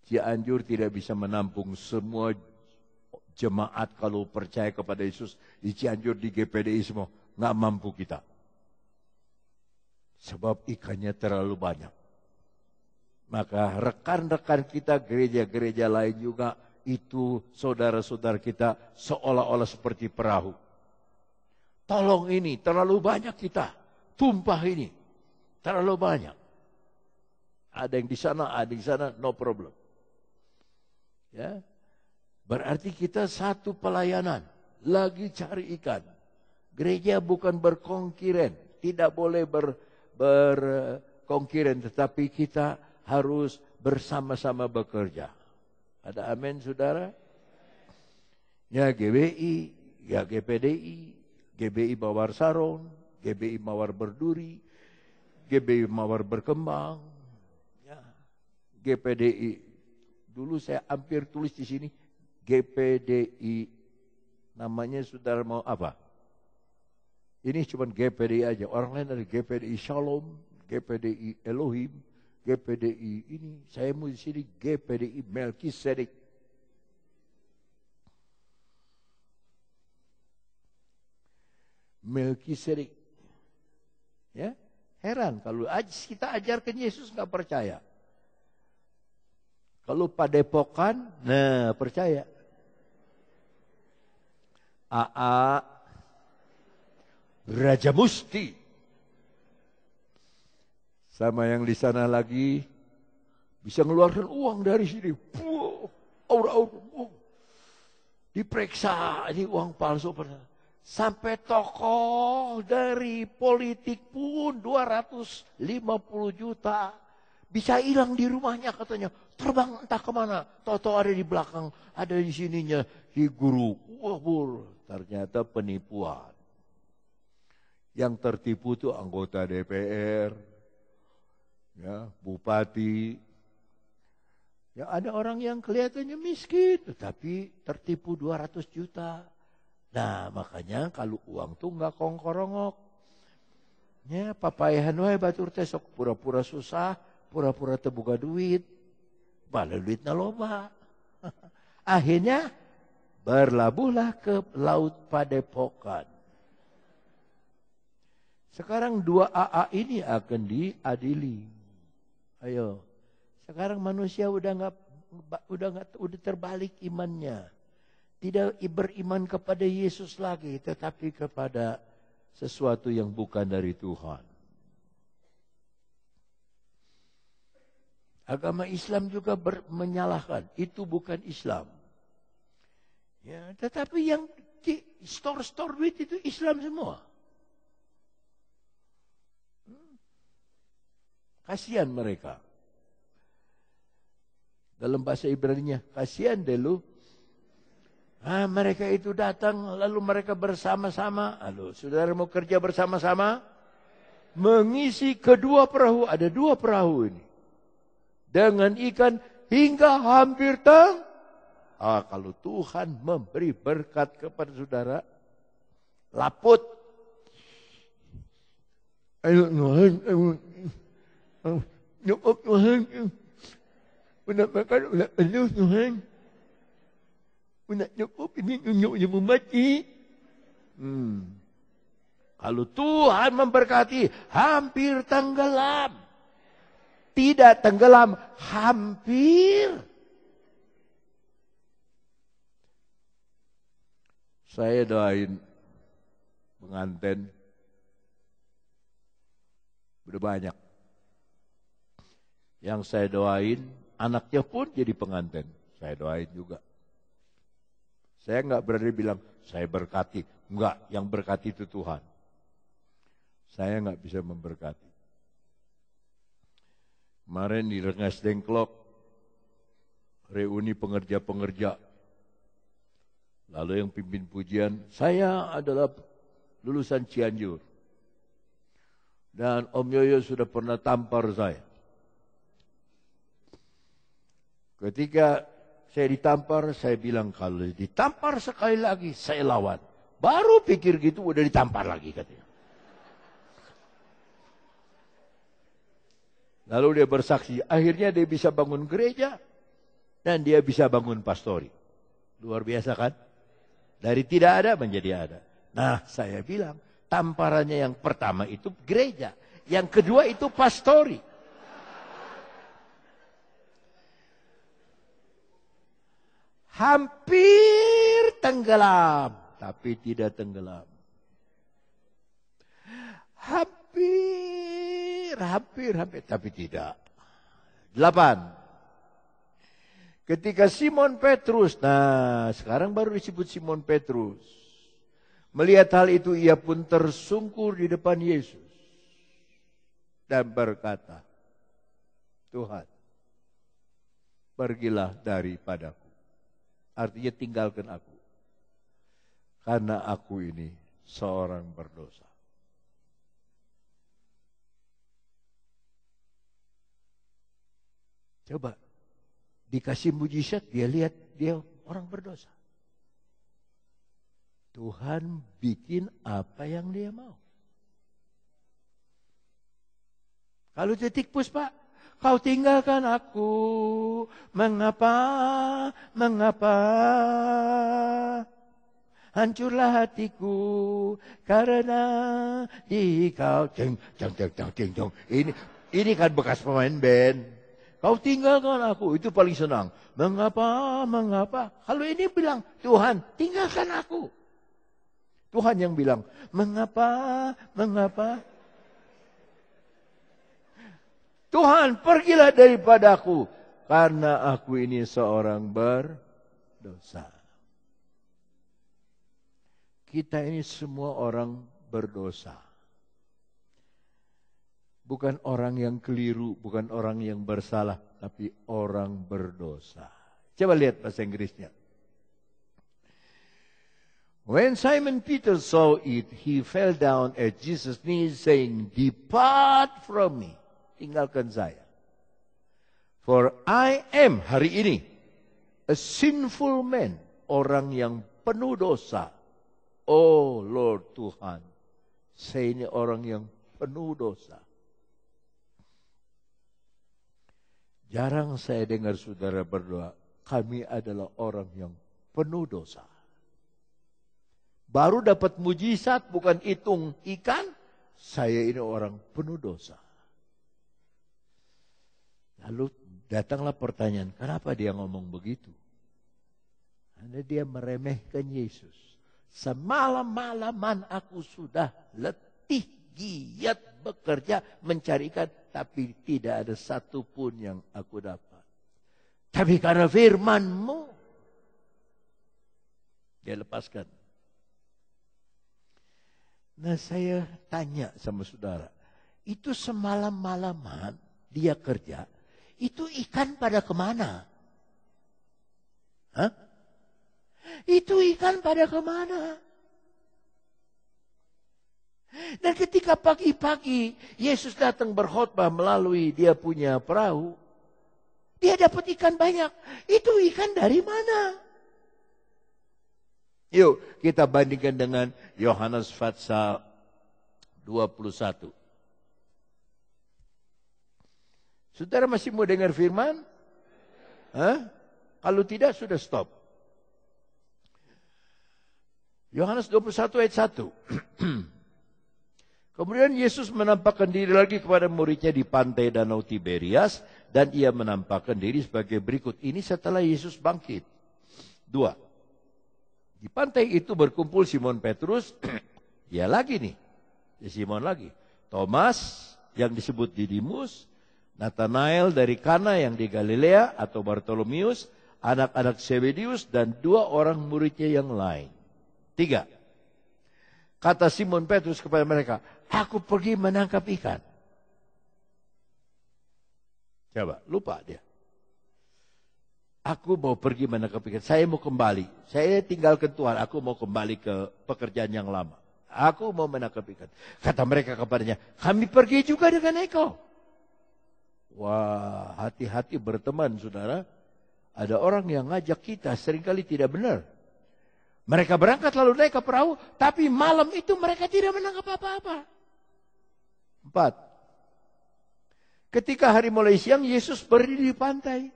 Cianjur tidak bisa menampung semua jemaat kalau percaya kepada Yesus. Di Cianjur, di GPDI semua. Nggak mampu kita. Sebab ikannya terlalu banyak. Maka rekan-rekan kita, gereja-gereja lain juga, itu saudara-saudara kita seolah-olah seperti perahu. Tolong ini, terlalu banyak kita. Tumpah ini, terlalu banyak. Ada yang di sana, ada yang di sana, no problem. Ya, berarti kita satu pelayanan, lagi cari ikan. Gereja bukan berkonkuren, tidak boleh berkonkuren, tetapi kita harus bersama-sama bekerja. Ada amin, saudara? Ya GBI, ya GPDI, GBI Mawar Sarong, GBI Mawar Berduri, GBI Mawar Berkembang, ya, GPDI. Dulu saya hampir tulis di sini GPDI. Namanya saudara mau apa? Ini cuma GPDI aja. Orang lain ada GPDI Shalom, GPDI Elohim, GPDI ini. Saya mau di sini GPDI Melkisedek. Melkisedek. Ya, heran kalau kita ajarkan Yesus nggak percaya. Kalau padepokan, nah percaya. AA, Raja Musti. Sama yang di sana lagi, bisa ngeluarkan uang dari sini. Aura-aura. Diperiksa, ini uang palsu. Sampai tokoh dari politik pun 250 juta. Bisa hilang di rumahnya katanya. Terbang entah kemana. Tahu-tahu ada di belakang. Ada di sininya. Di guru. Ternyata penipuan. Yang tertipu itu anggota DPR. Ya, bupati. Ya, ada orang yang kelihatannya miskin. Tetapi tertipu 200 juta. Nah makanya kalau uang tuh nggak kongkorongok. Ya, papayahan wae batur teh sok pura-pura susah. Pura-pura terbuka duit. Bala duitnya loba. Akhirnya berlabuhlah ke laut Padepokan. Sekarang 2 AA ini akan diadili. Ayo. Sekarang manusia udah terbalik imannya. Tidak beriman kepada Yesus lagi, tetapi kepada sesuatu yang bukan dari Tuhan. Agama Islam juga menyalahkan, itu bukan Islam. Ya, tetapi yang di store duit itu Islam semua. Kasihan mereka. Dalam bahasa Ibrani-nya, kasihan deh lu. Mereka itu datang, lalu mereka bersama-sama. Saudara mau kerja bersama-sama? Mengisi kedua perahu, ada 2 perahu ini. Dengan ikan hingga hampir kalau Tuhan memberi berkat kepada saudara, laput. Ayo Tuhan, nyokap Tuhan, udah makan, udah penuh Tuhan, udah nyokap ini nyokapnya mau mati. Kalau Tuhan memberkati, hampir tenggelam. Tidak tenggelam, hampir. Saya doain pengantin udah banyak. Yang saya doain, anaknya pun jadi pengantin. Saya doain juga. Saya enggak berani bilang, saya berkati. Enggak, yang berkati itu Tuhan. Saya enggak bisa memberkati. Kemarin di Rengas Dengklok, reuni pengerja-pengerja. Lalu yang pimpin pujian, saya adalah lulusan Cianjur. Dan Om Yoyo sudah pernah tampar saya. Ketika saya ditampar, saya bilang kalau ditampar sekali lagi, saya lawan. Baru pikir gitu, udah ditampar lagi katanya. Lalu dia bersaksi, akhirnya dia bisa bangun gereja. Dan dia bisa bangun pastori. Luar biasa kan? Dari tidak ada menjadi ada. Nah, saya bilang, tamparannya yang pertama itu gereja. Yang kedua itu pastori. Hampir tenggelam, tapi tidak tenggelam. Hampir, tapi tidak. 8. Ketika Simon Petrus, nah sekarang baru disebut Simon Petrus. Melihat hal itu ia pun tersungkur di depan Yesus. Dan berkata, Tuhan, pergilah daripadaku. Artinya tinggalkan aku. Karena aku ini seorang berdosa. Coba. Dikasih mujizat, dia lihat dia orang berdosa. Tuhan bikin apa yang dia mau. Kalau titik puspa, kau tinggalkan aku, mengapa, hancurlah hatiku, karena di kau, ceng. Ini kan bekas pemain band. Kau tinggalkan aku, itu paling senang. Mengapa? Kalau ini bilang, Tuhan, tinggalkan aku. Tuhan yang bilang, mengapa? Tuhan, pergilah daripadaku, karena aku ini seorang berdosa. Kita ini semua orang berdosa. Bukan orang yang keliru, bukan orang yang bersalah, tapi orang berdosa. Coba lihat bahasa Inggrisnya. When Simon Peter saw it, he fell down at Jesus' knees saying, Depart from me. Tinggalkan saya. For I am, hari ini, a sinful man. Orang yang penuh dosa. Oh Lord Tuhan, saya ini orang yang penuh dosa. Jarang saya dengar saudara berdoa, kami adalah orang yang penuh dosa. Baru dapat mujizat, bukan hitung ikan, saya ini orang penuh dosa. Lalu datanglah pertanyaan, kenapa dia ngomong begitu? Karena dia meremehkan Yesus. Semalam-malaman aku sudah letih, giat, bekerja, mencarikan, tapi tidak ada satu pun yang aku dapat. Tapi karena firman-Mu, dia lepaskan. Nah saya tanya sama saudara, itu semalam-malaman dia kerja, itu ikan pada kemana? Hah? Itu ikan pada kemana? Dan ketika pagi-pagi Yesus datang berkhotbah melalui dia punya perahu, dia dapat ikan banyak. Itu ikan dari mana? Yuk kita bandingkan dengan Yohanes pasal 21. Saudara masih mau dengar firman? Hah? Kalau tidak sudah stop. Yohanes 21 ayat 1. Kemudian Yesus menampakkan diri lagi kepada muridnya di pantai Danau Tiberias. Dan ia menampakkan diri sebagai berikut. Ini setelah Yesus bangkit. 2. Di pantai itu berkumpul Simon Petrus. Dia lagi nih. Simon lagi. Thomas yang disebut Didimus. Nathanael dari Kana yang di Galilea atau Bartolomeus. Anak-anak Zebedius dan 2 orang muridnya yang lain. 3. Kata Simon Petrus kepada mereka, aku pergi menangkap ikan. Coba, lupa dia. Aku mau pergi menangkap ikan. Saya mau kembali. Saya tinggalkan Tuhan. Aku mau kembali ke pekerjaan yang lama. Aku mau menangkap ikan. Kata mereka kepadanya, kami pergi juga dengan engkau. Wah, hati-hati berteman, saudara. Ada orang yang ngajak kita seringkali tidak benar. Mereka berangkat lalu naik ke perahu, tapi malam itu mereka tidak menangkap apa-apa. 4. Ketika hari mulai siang, Yesus berdiri di pantai.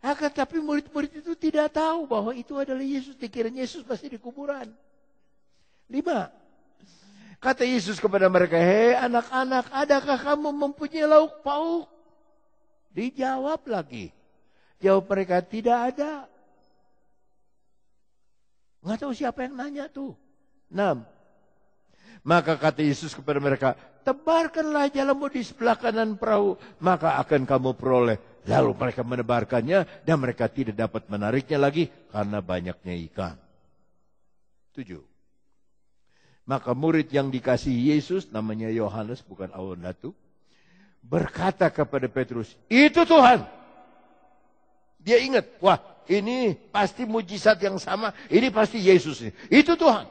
Akan tapi murid-murid itu tidak tahu bahwa itu adalah Yesus. Dikira Yesus masih di kuburan. 5. Kata Yesus kepada mereka, hei anak-anak, adakah kamu mempunyai lauk pauk? Dijawab lagi. Jawab mereka, tidak ada. Nggak tahu siapa yang nanya tuh. 6. Maka kata Yesus kepada mereka, tebarkanlah jalamu di sebelah kanan perahu, maka akan kamu peroleh. Lalu mereka menebarkannya dan mereka tidak dapat menariknya lagi karena banyaknya ikan. 7. Maka murid yang dikasihi Yesus, namanya Yohanes, bukan Awonatu, berkata kepada Petrus, itu Tuhan. Dia ingat, wah ini pasti mujizat yang sama, ini pasti Yesus. Itu Tuhan.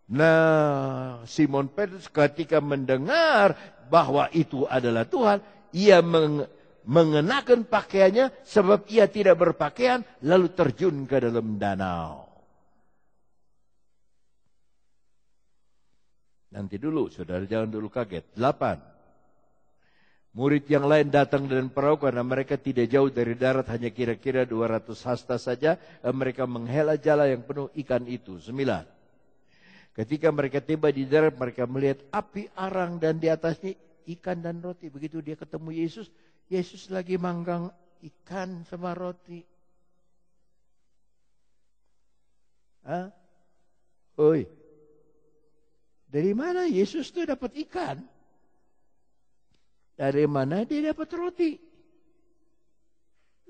Nah, Simon Petrus ketika mendengar bahwa itu adalah Tuhan, ia mengenakan pakaiannya sebab ia tidak berpakaian, lalu terjun ke dalam danau. Nanti dulu, saudara jangan dulu kaget. 8. Murid yang lain datang dengan perahu karena mereka tidak jauh dari darat, hanya kira-kira 200 hasta saja. Mereka menghela jala yang penuh ikan itu. 9. Ketika mereka tiba di darat, mereka melihat api arang dan di atasnya ikan dan roti. Begitu dia ketemu Yesus, Yesus lagi manggang ikan sama roti. Hah? Oi, dari mana Yesus tuh dapat ikan? Dari mana dia dapat roti?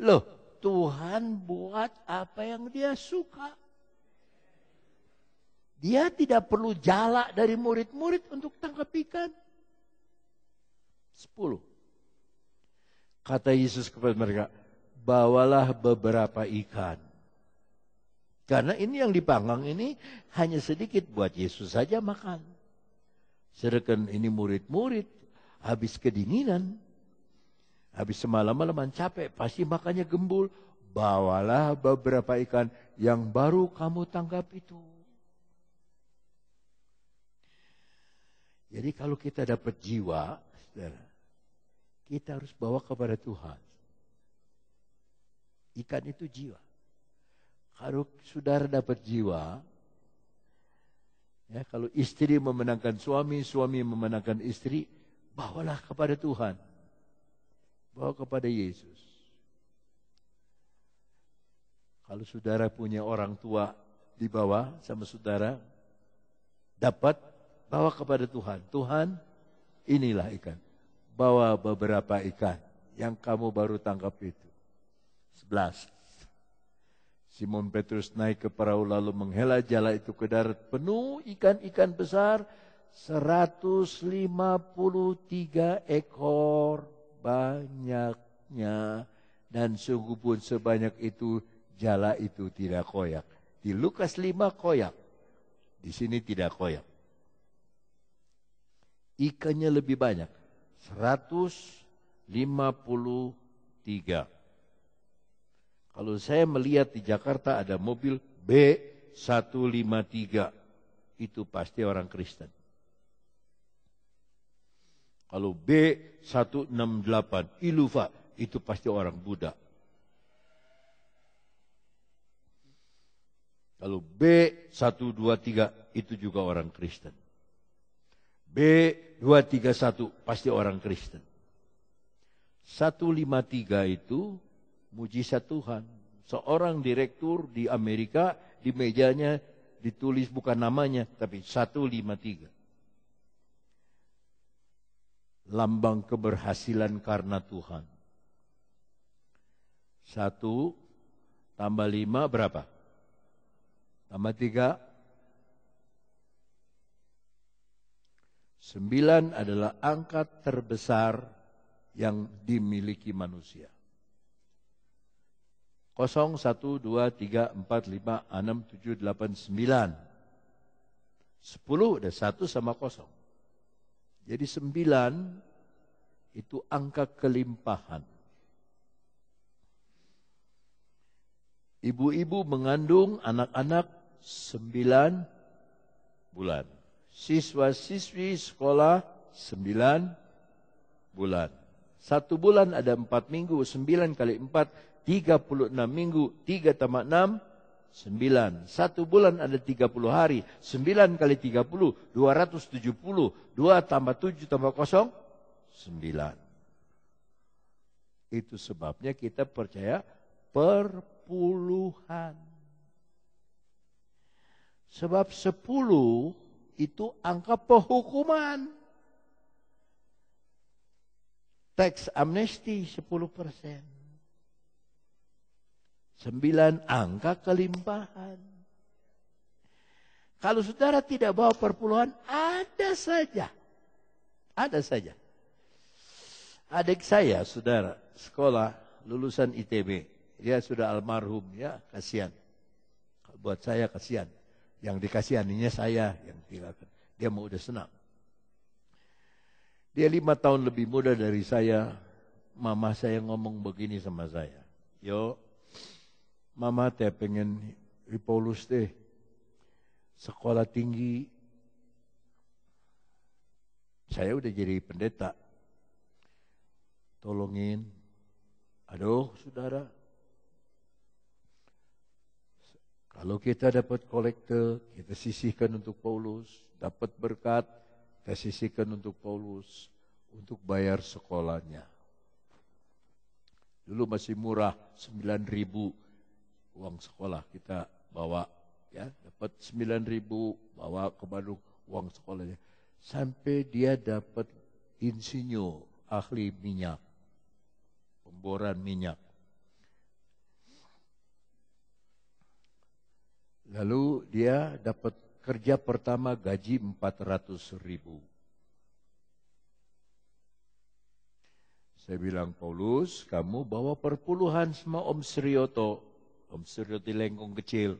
Loh, Tuhan buat apa yang dia suka. Dia tidak perlu jala dari murid-murid untuk tangkap ikan. 10. Kata Yesus kepada mereka, bawalah beberapa ikan. Karena ini yang dipanggang ini hanya sedikit buat Yesus saja makan. Sedangkan ini murid-murid habis kedinginan, habis semalam-malaman capek, pasti makannya gembul. Bawalah beberapa ikan yang baru kamu tangkap itu. Jadi kalau kita dapat jiwa, saudara, kita harus bawa kepada Tuhan. Ikan itu jiwa. Kalau saudara dapat jiwa, ya, kalau istri memenangkan suami, suami memenangkan istri, bawalah kepada Tuhan. Bawa kepada Yesus. Kalau saudara punya orang tua di bawah sama saudara, dapat, bawa kepada Tuhan. Tuhan, inilah ikan. Bawa beberapa ikan yang kamu baru tangkap itu. 11. Simon Petrus naik ke perahu lalu menghela jala itu ke darat penuh ikan-ikan besar 153 ekor banyaknya, dan sungguh pun sebanyak itu jala itu tidak koyak. Di Lukas 5 koyak, di sini tidak koyak. Ikannya lebih banyak, 153. Kalau saya melihat di Jakarta ada mobil B153, itu pasti orang Kristen. Kalau B168, Iluva, itu pasti orang Buddha. Kalau B123, itu juga orang Kristen. B231 pasti orang Kristen. 153 itu mujizat Tuhan. Seorang direktur di Amerika, di mejanya ditulis bukan namanya, tapi 153. Lambang keberhasilan karena Tuhan. 1 tambah 5 berapa? Tambah 3. 9 adalah angka terbesar yang dimiliki manusia. 0, 1, 2, 3, 4, 5, 6, 7, 8, 9. 10 ada 1 sama 0. Jadi 9 itu angka kelimpahan. Ibu-ibu mengandung anak-anak 9 bulan. Siswa-siswi sekolah 9 bulan. 1 bulan ada 4 minggu, 9 kali 4, 36 minggu, 3 tambah 6, 9. 1 bulan ada 30 hari, 9 kali 30, 270, 2 tambah 7 tambah 0, 9. Itu sebabnya kita percaya perpuluhan. Sebab 10 itu angka penghukuman. Tax amnesty 10%. 9 angka kelimpahan. Kalau saudara tidak bawa perpuluhan, ada saja. Ada saja. Adik saya, saudara, sekolah lulusan ITB. Dia sudah almarhum, ya, kasihan. Buat saya kasihan. Yang dikasihaninya saya yang tinggalkan. Dia mau udah senang. Dia 5 tahun lebih muda dari saya. Mama saya ngomong begini sama saya. Yo, mama teh pengen di Paulus teh. Sekolah tinggi. Saya udah jadi pendeta. Tolongin. Aduh, saudara. Kalau kita dapat kolekte, kita sisihkan untuk Paulus. Dapat berkat, kita sisihkan untuk Paulus. Untuk bayar sekolahnya. Dulu masih murah, 9.000 uang sekolah kita bawa. Ya, dapat 9.000, bawa ke Bandung uang sekolahnya. Sampai dia dapat insinyur, ahli minyak. Pemboran minyak. Lalu dia dapat kerja pertama gaji 400.000. Saya bilang, Paulus, kamu bawa perpuluhan sama Om Suryoto. Om Suryoto Lengkong kecil.